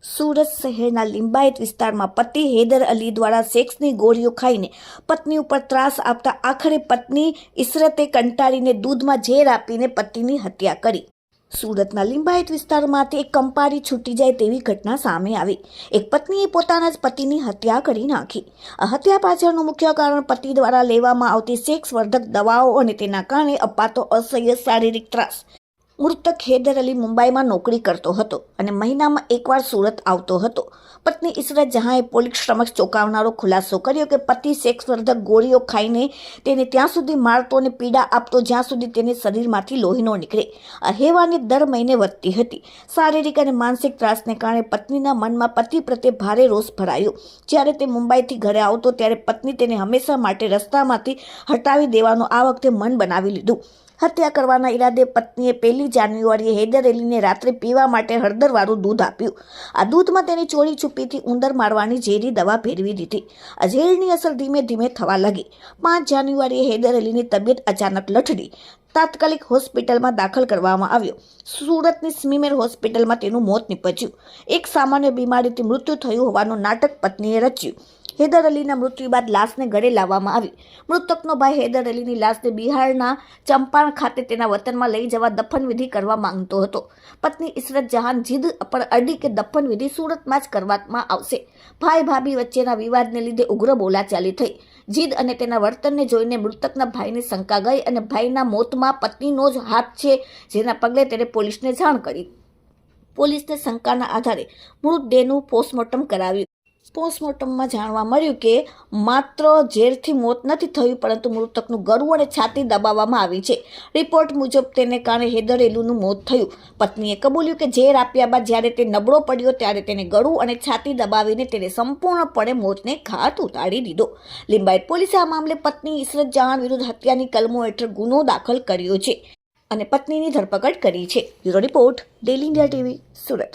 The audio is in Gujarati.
સુરત શહેરના લિંબાયત વિસ્તારમાં પતિ હૈદર અલી દ્વારા સેક્સની ગોળીઓ ખાઈને પત્ની ઉપર ત્રાસ આપતા આખરે પત્ની ઇશરતે કંટાળીને દૂધમાં ઝેર આપીને પતિની હત્યા કરી। સુરતના લિંબાયત વિસ્તારમાંથી એક કંપારી છૂટી જાય તેવી ઘટના સામે આવી। એક પત્નીએ પોતાના જ પતિની હત્યા કરી નાખી। આ હત્યા પાછળનું મુખ્ય કારણ પતિ દ્વારા લેવામાં આવતી સેક્સ વર્ધક દવાઓ અને તેના કારણે અપાતો અસહ્ય શારીરિક ત્રાસ। મૃતક હૈદર અલી મુંબઈમાં નોકરી કરતો હતો અને મહિનામાં એકવાર સુરત આવતો હતો। પત્ની ઇશરત જહાંએ પોલીસ સમક્ષ ચોંકાવનારો ખુલાસો કર્યો કે પતિ સેક્સવર્ધક ગોળીઓ ખાઈને તેને ત્યાં સુધી મારતો અને પીડા આપતો જ્યાં સુધી તેને શરીરમાંથી લોહી ન નીકળે। આ હેવાની દર મહિને વધતી હતી। શારીરિક અને માનસિક ત્રાસને કારણે પત્નીના મનમાં પતિ પ્રત્યે ભારે રોષ ભરાયો। જ્યારે તે મુંબઈથી ઘરે આવતો ત્યારે પત્ની તેને હંમેશા માટે રસ્તામાંથી હટાવી દેવાનું આ વખતે મન બનાવી લીધું। હત્યા કરવાના ઈરાદે પત્નીએ 1 જાન્યુઆરીએ હૈદર અલીને રાત્રે પીવા માટે હળદરવાળું દૂધ આપ્યું। આ દૂધમાં તેની ચોરી છુપીથી ઉંદર મારવાની ઝેરી દવા ભેળવી દીધી। આ ઝેરની અસર ધીમે ધીમે થવા લાગી। 5 જાન્યુઆરીએ હૈદર અલીની તબિયત અચાનક લથડી। તાત્કાલિક હોસ્પિટલમાં દાખલ કરવામાં આવ્યો। સુરતની સ્મીમેર હોસ્પિટલમાં તેનું મોત નીપજ્યું। એક સામાન્ય બીમારીથી મૃત્યુ થયું હોવાનું નાટક પત્નીએ રચ્યું। હૈદર અલીના મૃત્યુ બાદ લાશને ઘરે લાવવામાં આવી। મૃતકનો ભાઈ હૈદર અલીની લાશને બિહારના ચંપારણ ખાતે તેના વતનમાં લઈ જવા દફનવિધિ કરવા માંગતો હતો। પત્ની ઇશરત જહાન જીદ પર અડી કે દફનવિધિ સુરતમાં જ કરવામાં આવશે। ભાઈ ભાભી વચ્ચેના વિવાદને લીધે ઉગ્ર બોલાચાલી થઈ। જીદ અને તેના વર્તનને જોઈને મૃતકના ભાઈને શંકા ગઈ અને ભાઈના મોતમાં પત્નીનો જ હાથ છે, જેના પગલે તેણે પોલીસને જાણ કરી। પોલીસને શંકાના આધારે મૃતદેહનું પોસ્ટમોર્ટમ કરાવ્યું। પોસ્ટમોર્ટમમાં જાણવા મળ્યું કે માત્ર ઝેરથી મોત નથી થયું, પરંતુ મૃતકનું ગળું અને છાતી દબાવવામાં આવી છે। રિપોર્ટ મુજબ તેને કારણે હૈદર અલીનું મોત થયું। પત્નીએ કબૂલ્યું કે ઝેર આપ્યા બાદ જ્યારે તે નબળો પડ્યો ત્યારે તેને ગળું અને છાતી દબાવીને તેને સંપૂર્ણપણે મોતને ઘાટ ઉતારી દીધો। લિંબાયત પોલીસે આ મામલે પત્ની ઇશરત જહાન વિરુદ્ધ હત્યાની કલમો હેઠળ ગુનો દાખલ કર્યો છે અને પત્નીની ધરપકડ કરી છે। Bureau report, daily India TV, Surat.